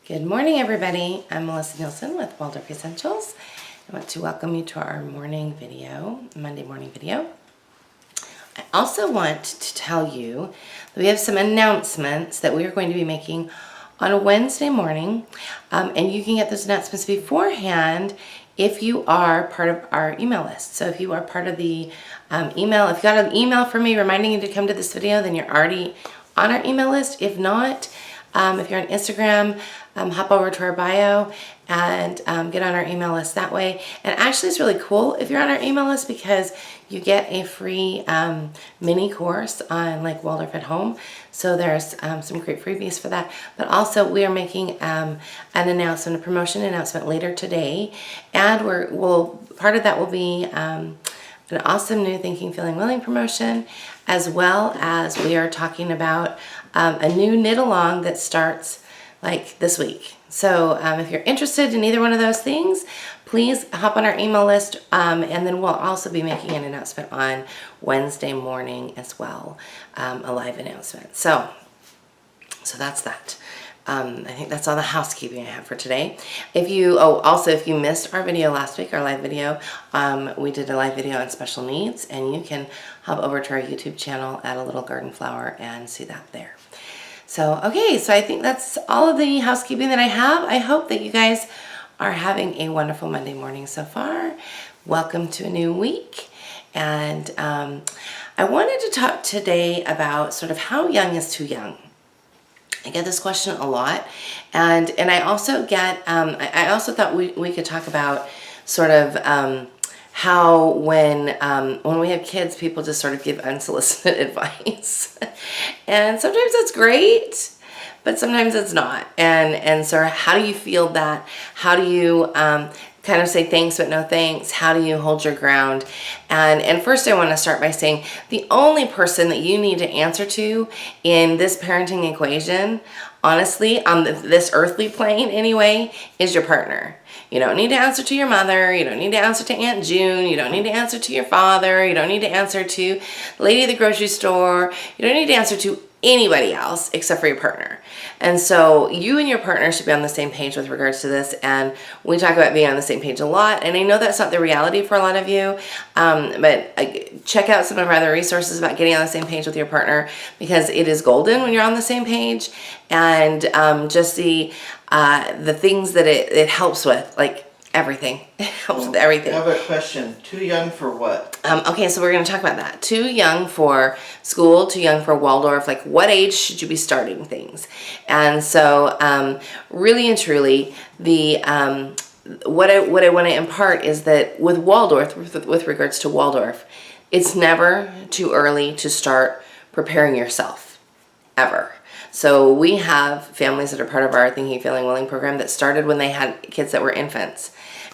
Good morning, everybody. I'm Melissa Nielsen with Waldorf Essentials. I want to welcome you to our morning video, Monday morning video. I also want to tell you that we have some announcements that we are going to be making on a Wednesday morning, and you can get those announcements beforehand if you are part of our email list. So if you are part of the email, if you got an email from me reminding you to come to this video, then you're already on our email list. If not, if you're on Instagram, hop over to our bio and get on our email list that way. And actually it's really cool if you're on our email list because you get a free mini course on like Waldorf at home. So there's some great freebies for that. But also we are making an announcement, a promotion announcement later today. And part of that will be an awesome new Thinking, Feeling, Willing promotion, as well as we are talking about a new knit along that starts like this week. So if you're interested in either one of those things, please hop on our email list, and then we'll also be making an announcement on Wednesday morning as well, a live announcement. So that's that. I think that's all the housekeeping I have for today. If you missed our video last week, our live video, we did a live video on special needs, and you can hop over to our YouTube channel, Add a Little Garden Flower, and see that there. So, okay, so I think that's all of the housekeeping that I have. I hope that you guys are having a wonderful Monday morning so far. Welcome to a new week. And I wanted to talk today about sort of how young is too young. I get this question a lot, and I also get, I also thought we could talk about sort of how when we have kids, people just sort of give unsolicited advice. And sometimes it's great, but sometimes it's not. And so how do you feel that? How do you kind of say thanks but no thanks? How do you hold your ground? And first I want to start by saying the only person that you need to answer to in this parenting equation, honestly, on this earthly plane anyway, is your partner. You don't need to answer to your mother. You don't need to answer to Aunt June. You don't need to answer to your father. You don't need to answer to the lady at the grocery store. You don't need to answer to anybody else except for your partner. And so you and your partner should be on the same page with regards to this. And we talk about being on the same page a lot. And I know that's not the reality for a lot of you, but check out some of our other resources about getting on the same page with your partner, because it is golden when you're on the same page. And just the things that it helps with, like everything. It helps with everything. I have a question. Too young for what? Okay, so we're going to talk about that. Too young for school, too young for Waldorf. Like, what age should you be starting things? And so, really and truly, what I want to impart is that with Waldorf, with regards to Waldorf, it's never too early to start preparing yourself, ever. So we have families that are part of our Thinking, Feeling, Willing program that started when they had kids that were infants.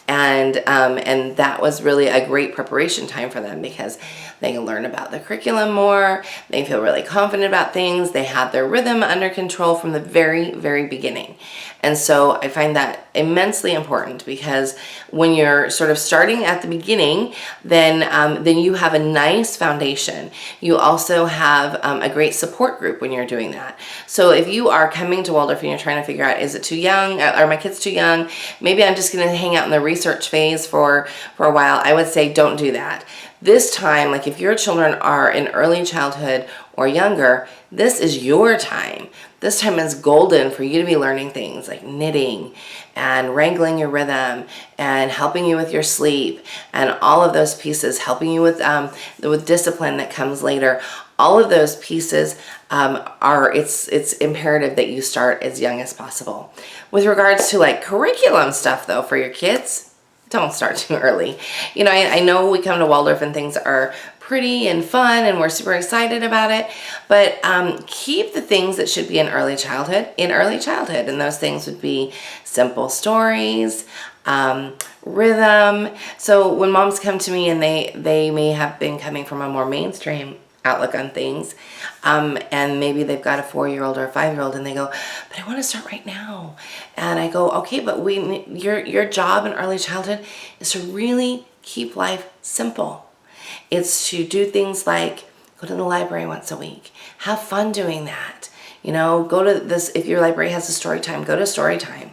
And that was really a great preparation time for them, because they can learn about the curriculum more. They feel really confident about things. They have their rhythm under control from the very, very beginning. And so I find that immensely important, because when you're sort of starting at the beginning, then you have a nice foundation. You also have a great support group when you're doing that. So if you are coming to Waldorf and you're trying to figure out, is it too young? Are my kids too young? Maybe I'm just going to hang out in the research phase for a while. I would say don't do that. This time, like if your children are in early childhood or younger, this is your time. This time is golden for you to be learning things like knitting and wrangling your rhythm and helping you with your sleep and all of those pieces, helping you with discipline that comes later. All of those pieces it's imperative that you start as young as possible. With regards to like curriculum stuff though for your kids, don't start too early. You know, I know we come to Waldorf and things are pretty and fun and we're super excited about it, but keep the things that should be in early childhood. And those things would be simple stories, rhythm. So when moms come to me and they may have been coming from a more mainstream outlook on things, and maybe they've got a 4-year-old or a 5-year-old and they go, but I want to start right now. And I go, okay, but your job in early childhood is to really keep life simple. It's to do things like go to the library once a week, have fun doing that, Go to this, if your library has a story time, go to story time.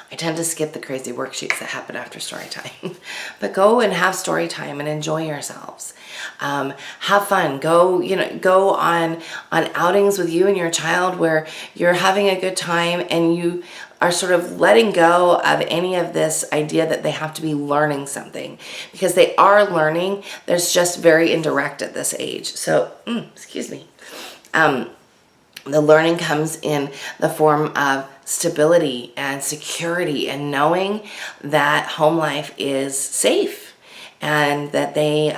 I tend to skip the crazy worksheets that happen after story time. But go and have story time and enjoy yourselves. Have fun. Go on outings with you and your child where you're having a good time and you are sort of letting go of any of this idea that they have to be learning something, because they are learning. There's just very indirect at this age. So, excuse me. The learning comes in the form of stability and security and knowing that home life is safe and that they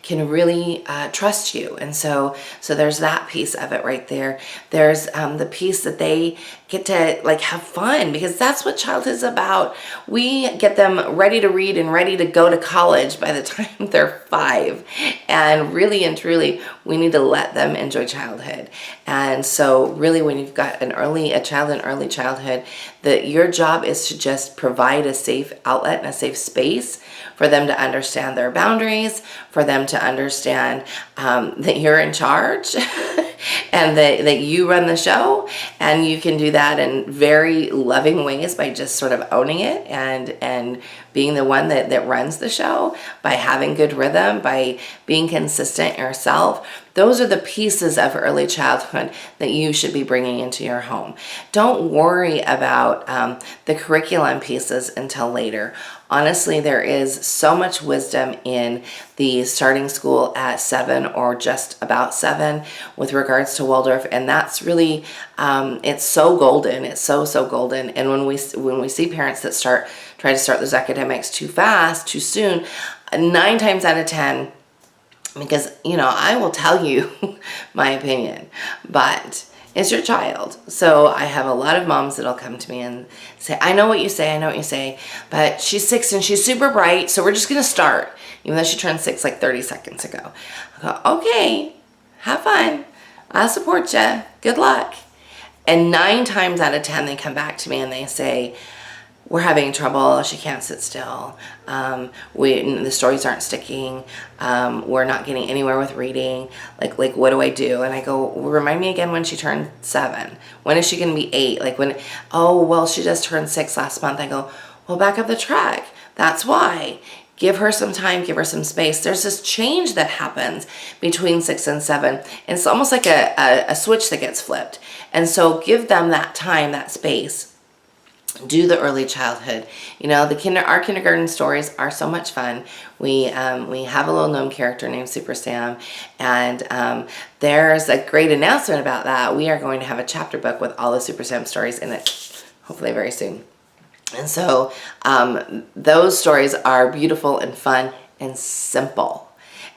can really trust you. And so there's that piece of it right there. There's the piece that they get to like have fun, because that's what childhood is about. We get them ready to read and ready to go to college by the time they're 5. And really and truly, we need to let them enjoy childhood. And so really, when you've got a child in early childhood, your job is to just provide a safe outlet and a safe space for them to understand their boundaries, for them to understand that you're in charge and that you run the show. And you can do that in very loving ways by just sort of owning it and being the one that runs the show, by having good rhythm, by being consistent yourself. Those are the pieces of early childhood that you should be bringing into your home. Don't worry about the curriculum pieces until later. Honestly, there is so much wisdom in the starting school at 7 or just about 7 with regards to Waldorf, and that's really it's so golden. It's so golden. And when we see parents that try to start those academics too fast, too soon, 9 times out of 10, because I will tell you my opinion, but it's your child. So I have a lot of moms that'll come to me and say, I know what you say, but she's 6 and she's super bright, so we're just going to start, even though she turned 6 like 30 seconds ago. I go, okay, have fun. I'll support you. Good luck. And 9 times out of 10, they come back to me and they say, we're having trouble. She can't sit still. The stories aren't sticking. We're not getting anywhere with reading. Like what do I do? And I go, well, remind me again when she turned 7. When is she going to be 8? She just turned 6 last month. I go, well, back up the track. That's why. Give her some time, give her some space. There's this change that happens between 6 and 7. And it's almost like a switch that gets flipped. And so give them that time, that space. Do the early childhood. Our kindergarten stories are so much fun. We have a little gnome character named Super Sam, and there's a great announcement about that. We are going to have a chapter book with all the Super Sam stories in it, hopefully very soon. And so those stories are beautiful and fun and simple.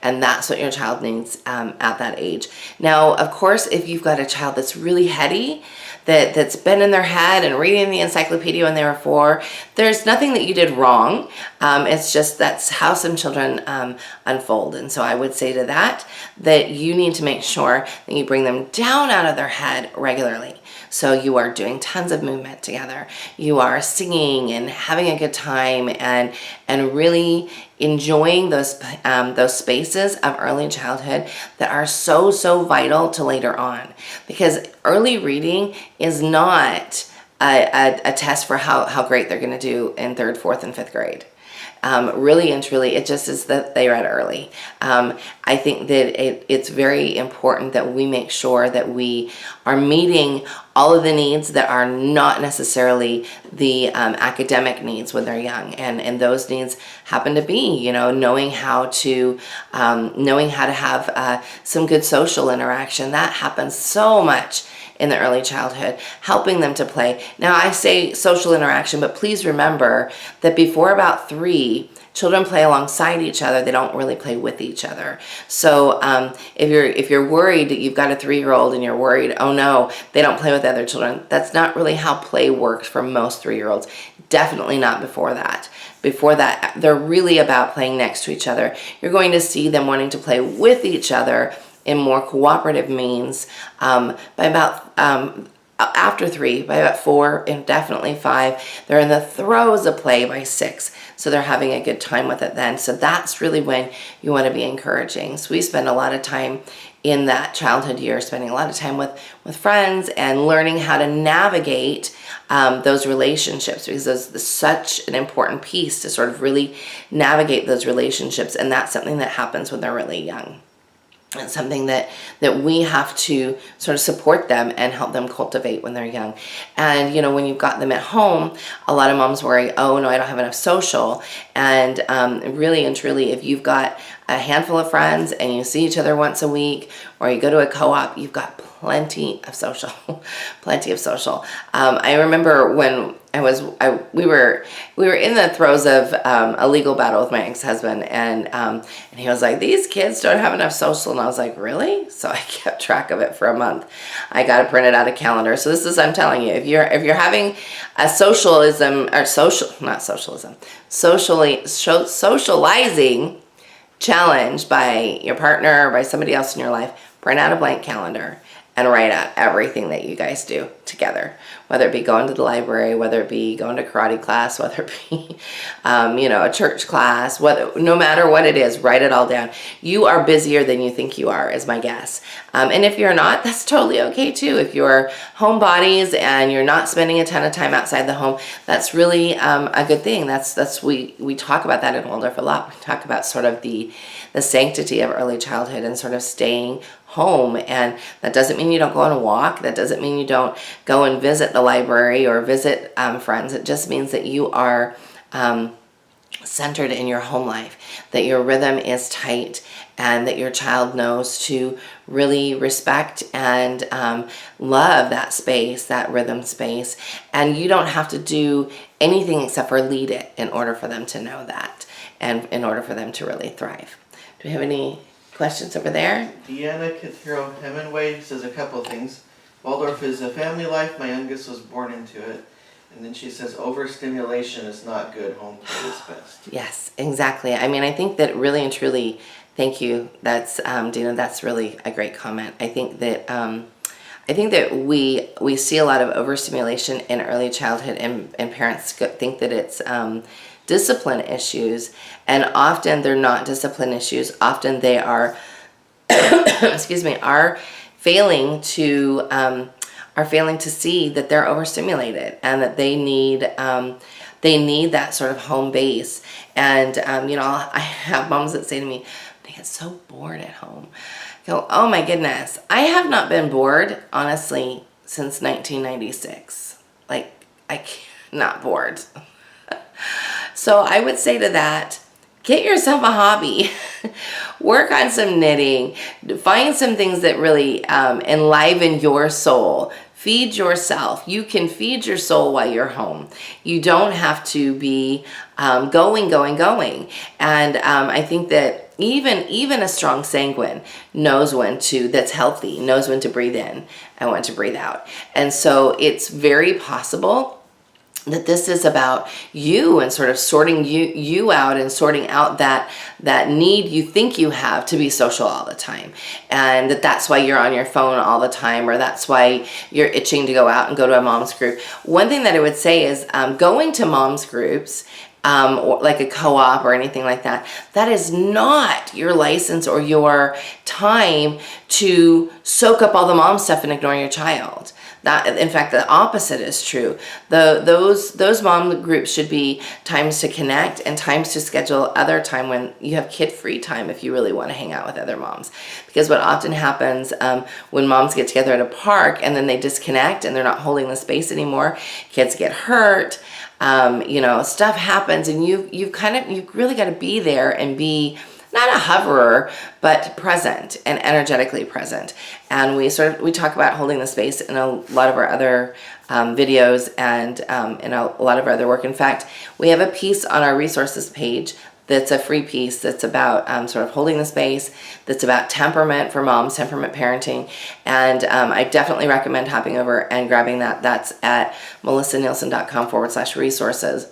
And that's what your child needs at that age. Now, of course, if you've got a child that's really heady, that's been in their head and reading the encyclopedia when they were 4, there's nothing that you did wrong. It's just that's how some children unfold. And so I would say to that you need to make sure that you bring them down out of their head regularly. So you are doing tons of movement together. You are singing and having a good time and really enjoying those spaces of early childhood that are so vital to later on. Because early reading is not a test for how great they're going to do in 3rd, 4th, and 5th grade. Really and truly, it just is that they read early. I think that it's very important that we make sure that we are meeting all of the needs that are not necessarily the academic needs when they're young, and those needs happen to be, knowing how to have some good social interaction. That happens so much in the early childhood, helping them to play. Now, I say social interaction, but please remember that before about 3, children play alongside each other. They don't really play with each other. So if you're worried that you've got a 3-year-old and you're worried, oh no, they don't play with other children, that's not really how play works for most 3-year-olds. Definitely not before that. Before that, they're really about playing next to each other. You're going to see them wanting to play with each other in more cooperative means by about after 3, by about 4, and definitely 5. They're in the throes of play by 6, so they're having a good time with it then. So that's really when you want to be encouraging. So we spend a lot of time in that childhood year, spending a lot of time with friends and learning how to navigate those relationships, because there's such an important piece to sort of really navigate those relationships. And that's something that happens when they're really young. It's something that we have to sort of support them and help them cultivate when they're young. And, when you've got them at home, a lot of moms worry, oh, no, I don't have enough social. And really and truly, if you've got a handful of friends and you see each other once a week, or you go to a co-op, you've got plenty of social, plenty of social. I remember when we were in the throes of a legal battle with my ex-husband, and he was like, these kids don't have enough social, and I was like, really? So I kept track of it for a month. I got to print it out a calendar. So this is, I'm telling you, if you're having a socializing challenge by your partner or by somebody else in your life, print out a blank calendar and write out everything that you guys do together, whether it be going to the library, whether it be going to karate class, whether it be, a church class, no matter what it is, write it all down. You are busier than you think you are, is my guess. And if you're not, that's totally okay too. If you're homebodies and you're not spending a ton of time outside the home, that's really a good thing. We talk about that in Waldorf a lot. We talk about sort of the sanctity of early childhood and sort of staying home. And that doesn't mean you don't go on a walk. That doesn't mean you don't go and visit the library or visit friends. It just means that you are centered in your home life, that your rhythm is tight, and that your child knows to really respect and love that space, that rhythm space. And you don't have to do anything except for lead it in order for them to know that and in order for them to really thrive. Do we have any questions over there? Deanna Kathiro Hemingway says a couple of things. Waldorf is a family life. My youngest was born into it. And then she says overstimulation is not good. Home play is best. Yes, exactly. I mean, I think that really and truly, thank you. That's Dina. That's really a great comment. I think that we see a lot of overstimulation in early childhood, and parents think that it's discipline issues, and often they're not discipline issues. Often they are, are failing to see that they're overstimulated and that they need that sort of home base. And I have moms that say to me, they get so bored at home. I go, oh my goodness, I have not been bored honestly since 1996. Like, I not bored. So I would say to that, get yourself a hobby, work on some knitting, find some things that really enliven your soul. Feed yourself. You can feed your soul while you're home. You don't have to be going. And I think that even a strong sanguine knows that's healthy, knows when to breathe in and when to breathe out. And so it's very possible that this is about you and sort of sorting you out and sorting out that need you think you have to be social all the time. And that's why you're on your phone all the time, or that's why you're itching to go out and go to a mom's group. One thing that I would say is going to mom's groups, or like a co-op or anything like that, that is not your license or your time to soak up all the mom stuff and ignore your child. That, in fact, the opposite is true. Those mom groups should be times to connect and times to schedule other time when you have kid-free time if you really want to hang out with other moms. Because what often happens when moms get together at a park and then they disconnect and they're not holding the space anymore, kids get hurt, stuff happens, and you've really got to be there and be not a hoverer, but present and energetically present. And we talk about holding the space in a lot of our other videos and in a lot of our other work. In fact, we have a piece on our resources page that's a free piece that's about sort of holding the space, that's about temperament for moms, temperament parenting. And I definitely recommend hopping over and grabbing that. That's at melissanielsen.com/resources.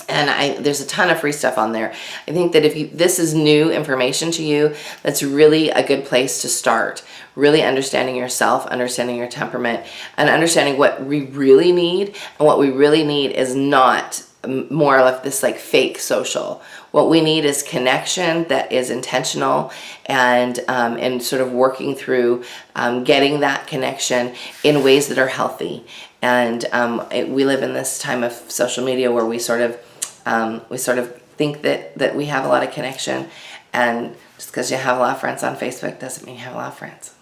And there's a ton of free stuff on there. I think that if this is new information to you, that's really a good place to start. Really understanding yourself, understanding your temperament, and understanding what we really need. And what we really need is not more of this like fake social. What we need is connection that is intentional, and sort of working through getting that connection in ways that are healthy. And we live in this time of social media where we sort of think that we have a lot of connection, and just because you have a lot of friends on Facebook doesn't mean you have a lot of friends.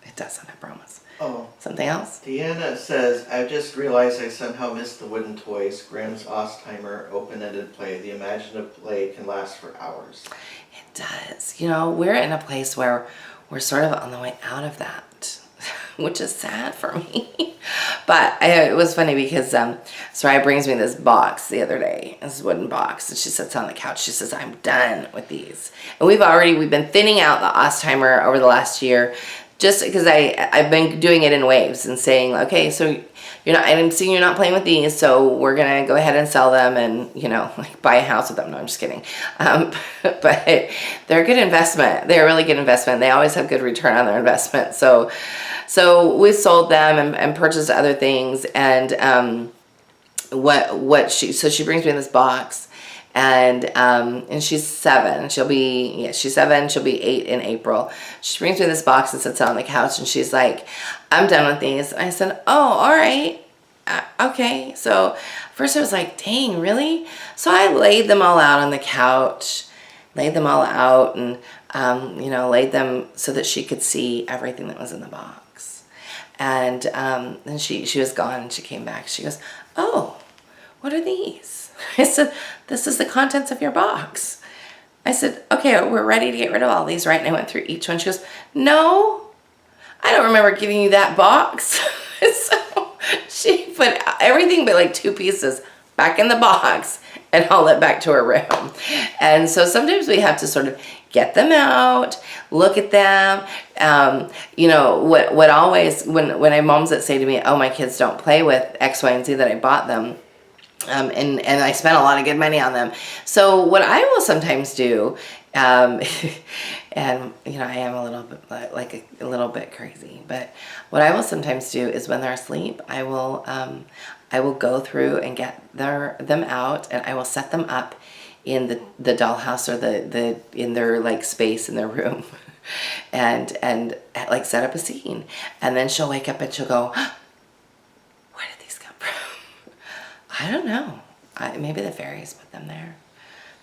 It doesn't, I promise. Oh. Something else? Deanna says, I've just realized I somehow missed the wooden toys. Grimm's Ostheimer open-ended play. The imaginative play can last for hours. It does. You know, we're in a place where we're sort of on the way out of that, which is sad for me. But it was funny because Soraya brings me this box the other day, this wooden box, and she sits on the couch. She says, I'm done with these. And we've been thinning out the Ostheimer over the last year, just because I've been doing it in waves and saying, okay, so I'm seeing you're not playing with these, so we're going to go ahead and sell them and, like buy a house with them. No, I'm just kidding. But they're a good investment. They're a really good investment. They always have good return on their investment. So we sold them and purchased other things. And so she brings me this box, and she's 7. She's 7. She'll be 8 in April. She brings me this box and sits on the couch, and she's like, I'm done with these. And I said, oh, all right. Okay. So first I was like, dang, really? So I laid them all out on the couch, and laid them so that she could see everything that was in the box. And then she was gone, and she came back. She goes, oh, what are these? I said, this is the contents of your box. I said, okay, we're ready to get rid of all these, right? And I went through each one. She goes, no, I don't remember giving you that box. So she put everything but like 2 pieces back in the box and haul it back to her room. And so sometimes we have to sort of get them out, look at them. What always, when I have moms that say to me, oh, my kids don't play with X, Y, and Z that I bought them, and I spent a lot of good money on them. So what I will sometimes do, and I am a little bit crazy, but what I will sometimes do is when they're asleep, I will go through and get them out, and I will set them up in the dollhouse or the in their like space in their room, and like set up a scene, and then she'll wake up and she'll go, where did these come from? I don't know. Maybe the fairies put them there.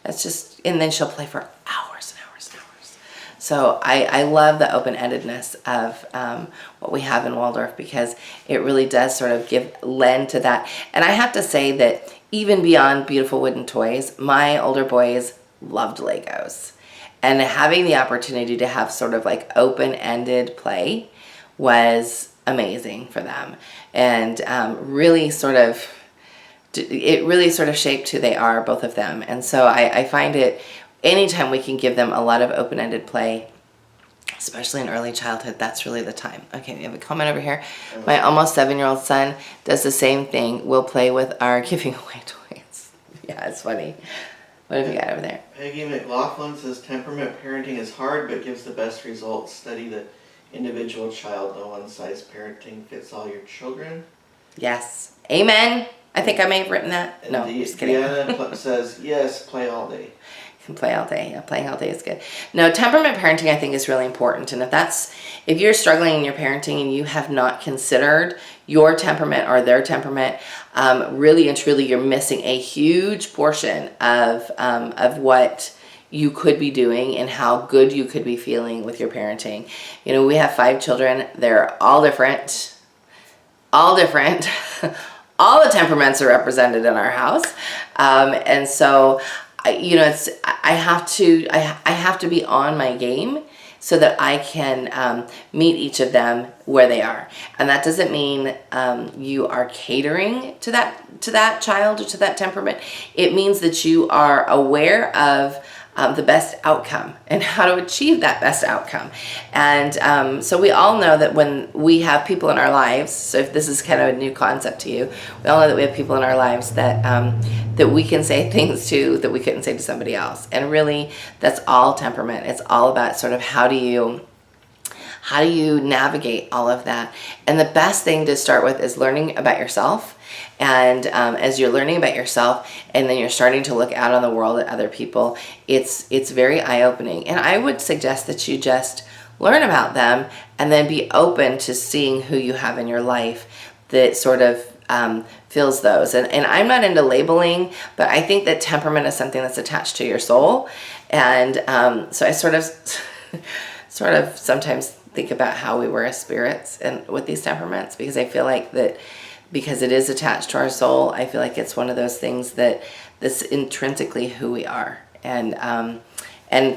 That's just, and then she'll play for hours and hours and hours. So I love the open-endedness of what we have in Waldorf, because it really does sort of lend to that. And I have to say that even beyond beautiful wooden toys, my older boys loved Legos. And having the opportunity to have sort of like open-ended play was amazing for them. And it really sort of shaped who they are, both of them. And so I find it, anytime we can give them a lot of open-ended play, especially in early childhood, that's really the time. Okay, we have a comment over here. My almost 7-year-old son does the same thing. We'll play with our giving away toys. Yeah, it's funny. What have you got over there? Peggy McLaughlin says, temperament parenting is hard but gives the best results. Study the individual child. No one-size parenting fits all your children. Yes. Amen. I think I may have written that. And no, just kidding. Deanna says, yes, play all day. You can play all day. Yeah, playing all day is good. No, temperament parenting I think is really important. And if you're struggling in your parenting and you have not considered your temperament or their temperament, really and truly you're missing a huge portion of what you could be doing and how good you could be feeling with your parenting. We have 5 children. They're all different. All different. All the temperaments are represented in our house, and so I have to be on my game so that I can meet each of them where they are, and that doesn't mean you are catering to that child or to that temperament. It means that you are aware of the best outcome and how to achieve that best outcome. And so we all know that when we have people in our lives, so if this is kind of a new concept to you, we all know that we have people in our lives that we can say things to that we couldn't say to somebody else. And really, that's all temperament. It's all about sort of how do you How do you navigate all of that? And the best thing to start with is learning about yourself. And as you're learning about yourself and then you're starting to look out on the world at other people, it's very eye-opening. And I would suggest that you just learn about them and then be open to seeing who you have in your life that sort of fills those. And I'm not into labeling, but I think that temperament is something that's attached to your soul. And so I sort of sometimes think about how we were as spirits and with these temperaments, because I feel like that because it is attached to our soul, I feel like it's one of those things that's intrinsically who we are. And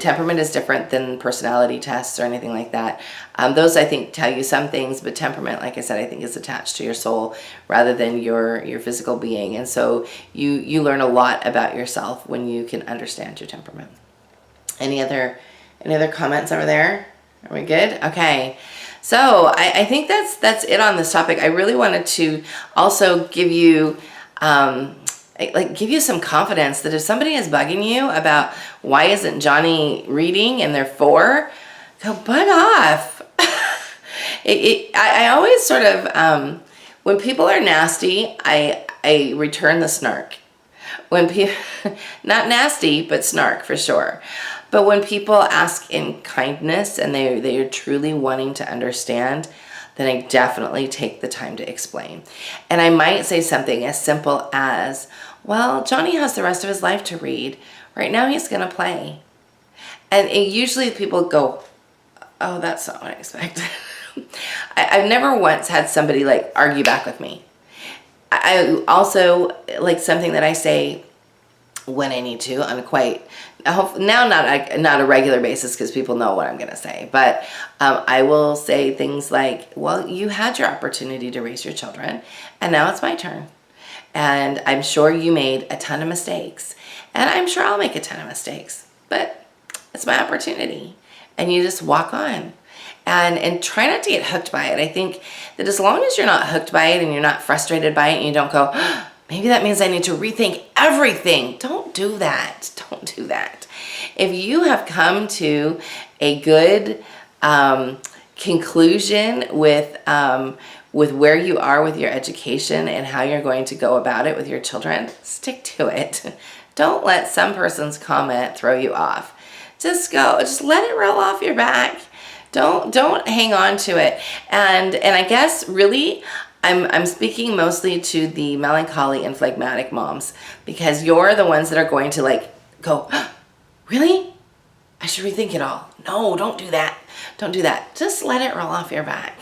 temperament is different than personality tests or anything like that. Those, I think, tell you some things, but temperament, like I said, I think is attached to your soul rather than your physical being. And so you learn a lot about yourself when you can understand your temperament. Any other comments over there? Are we good? Okay. So I think that's it on this topic. I really wanted to also give you give you some confidence that if somebody is bugging you about why isn't Johnny reading and they're 4, go bug off. I always sort of when people are nasty, I return the snark. When people not nasty, but snark for sure. But when people ask in kindness and they are truly wanting to understand, then I definitely take the time to explain. And I might say something as simple as, well, Johnny has the rest of his life to read. Right now he's going to play. And usually people go, oh, that's not what I expect. I've never once had somebody like argue back with me. I also, like something that I say when I need to, I'm quite, now not a regular basis because people know what I'm going to say, but I will say things like, well, you had your opportunity to raise your children and now it's my turn. And I'm sure you made a ton of mistakes and I'm sure I'll make a ton of mistakes, but it's my opportunity. And you just walk on and try not to get hooked by it. I think that as long as you're not hooked by it and you're not frustrated by it and you don't go, maybe that means I need to rethink everything. Don't do that. Don't do that. If you have come to a good conclusion with where you are with your education and how you're going to go about it with your children, stick to it. Don't let some person's comment throw you off. Just let it roll off your back. Don't hang on to it. And I guess really I'm speaking mostly to the melancholy and phlegmatic moms, because you're the ones that are going to like go, really? I should rethink it all. No, don't do that. Don't do that. Just let it roll off your back.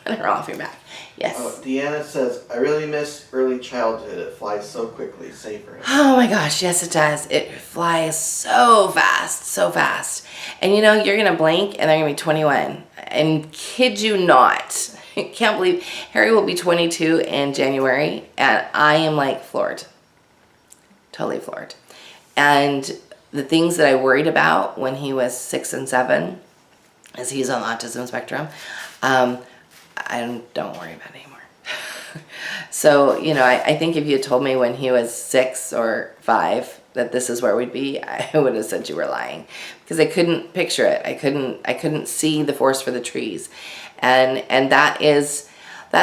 Let it roll off your back. Yes. Oh, Deanna says, I really miss early childhood. It flies so quickly. Savor it. Oh my gosh, yes it does. It flies so fast, so fast. And you know, you're going to blink and they're going to be 21. And kid you not, I can't believe Harry will be 22 in January and I am like floored. Totally floored. And the things that I worried about when he was 6 and 7, as he's on the autism spectrum, I don't worry about it anymore. So, you know, I think if you had told me when he was 6 or 5 that this is where we'd be, I would have said you were lying, because I couldn't picture it. I couldn't see the forest for the trees. And that's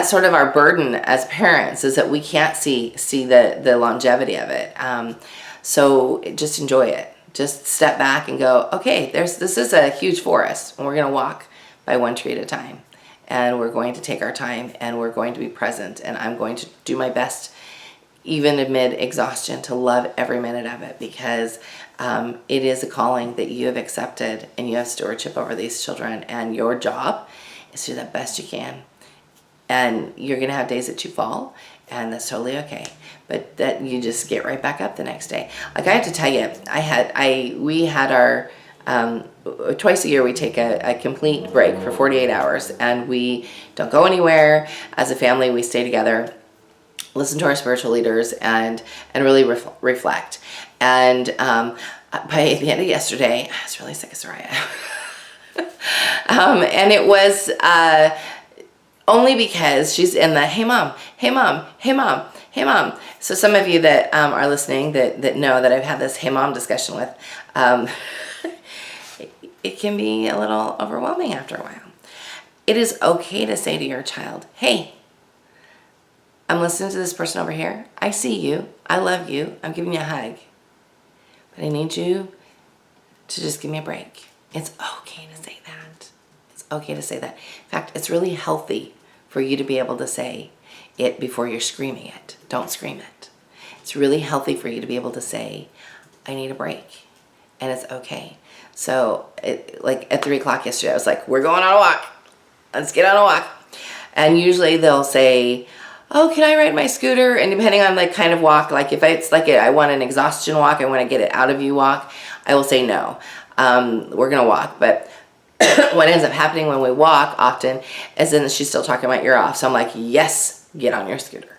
sort of our burden as parents, is that we can't see the longevity of it. So just enjoy it. Just step back and go, okay, this is a huge forest and we're going to walk by one tree at a time. And we're going to take our time and we're going to be present. And I'm going to do my best, even amid exhaustion, to love every minute of it, because it is a calling that you have accepted and you have stewardship over these children. And your job is to do the best you can. And you're going to have days that you fall, and that's totally okay. But that you just get right back up the next day. Like I have to tell you, we had our, twice a year we take a complete break for 48 hours and we don't go anywhere. As a family, we stay together, listen to our spiritual leaders, and really reflect. And by the end of yesterday, I was really sick as Soraya. And it was only because she's in the, hey mom, hey mom, hey mom, hey mom. So some of you that are listening that know that I've had this hey mom discussion with, it can be a little overwhelming after a while. It is okay to say to your child, hey, I'm listening to this person over here. I see you. I love you. I'm giving you a hug. But I need you to just give me a break. It's okay to say that. It's okay to say that. In fact, it's really healthy for you to be able to say it before you're screaming it. Don't scream it. It's really healthy for you to be able to say, I need a break. And it's okay. So, like at 3 o'clock yesterday, I was like, we're going on a walk. Let's get on a walk. And usually they'll say, oh, can I ride my scooter? And depending on the kind of walk, like if it's like I want an exhaustion walk, I want to get it out of you walk, I will say no. We're going to walk. But what ends up happening when we walk often is then she's still talking my ear off. So I'm like, yes, get on your scooter.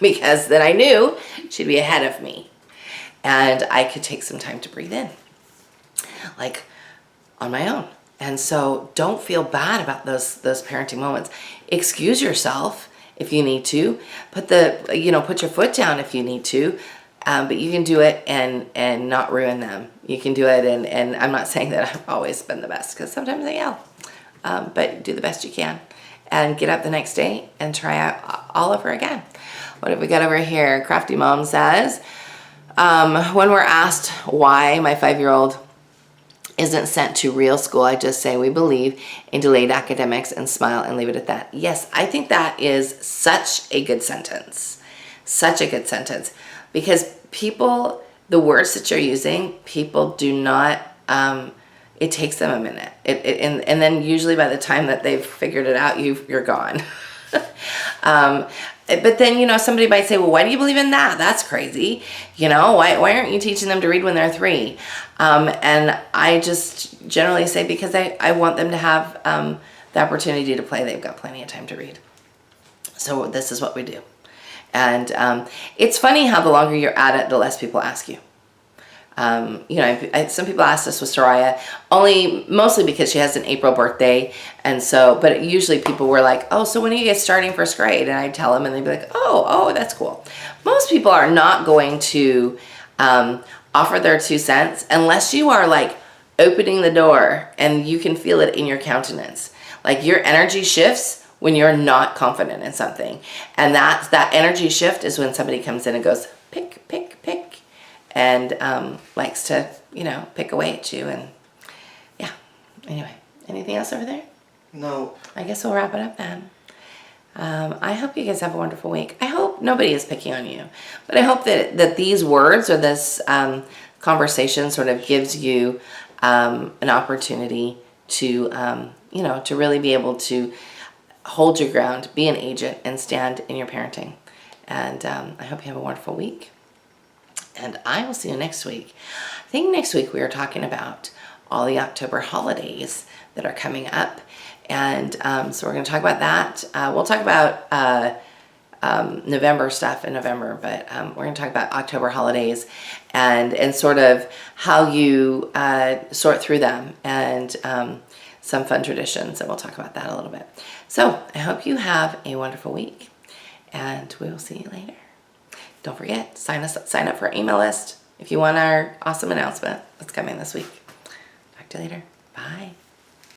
Because then I knew she'd be ahead of me. And I could take some time to breathe in, like on my own. And so don't feel bad about those parenting moments. Excuse yourself if you need to. Put your foot down if you need to. But you can do it and not ruin them. You can do it, and I'm not saying that I've always been the best, because sometimes I yell. But do the best you can. And get up the next day and try out all over again. What have we got over here? Crafty Mom says, when we're asked why my 5-year-old isn't sent to real school, I just say we believe in delayed academics and smile and leave it at that. Yes, I think that is such a good sentence. Such a good sentence. Because people, the words that you're using, people do not, it takes them a minute. And then usually by the time that they've figured it out, you're gone. But then, somebody might say, well, why do you believe in that? That's crazy. Why aren't you teaching them to read when they're 3? And I just generally say, because I want them to have the opportunity to play. They've got plenty of time to read. So this is what we do. And it's funny how the longer you're at it, the less people ask you. Some people asked this with Soraya, mostly because she has an April birthday. And so, but usually people were like, oh, so when are you guys starting first grade? And I'd tell them and they'd be like, oh, that's cool. Most people are not going to offer their 2 cents unless you are like opening the door and you can feel it in your countenance. Like your energy shifts when you're not confident in something. And that energy shift is when somebody comes in and goes, pick, pick, pick. And likes to, pick away at you. And yeah, anyway, anything else over there? No. I guess we'll wrap it up then. I hope you guys have a wonderful week. I hope nobody is picking on you, but I hope that these words or this conversation sort of gives you an opportunity to, to really be able to hold your ground, be an agent, and stand in your parenting. And I hope you have a wonderful week. And I will see you next week. I think next week we are talking about all the October holidays that are coming up. And so we're going to talk about that. We'll talk about November stuff in November, but we're going to talk about October holidays and sort of how you sort through them and some fun traditions. And we'll talk about that a little bit. So I hope you have a wonderful week, and we will see you later. Don't forget, sign up for our email list if you want our awesome announcement that's coming this week. Talk to you later. Bye.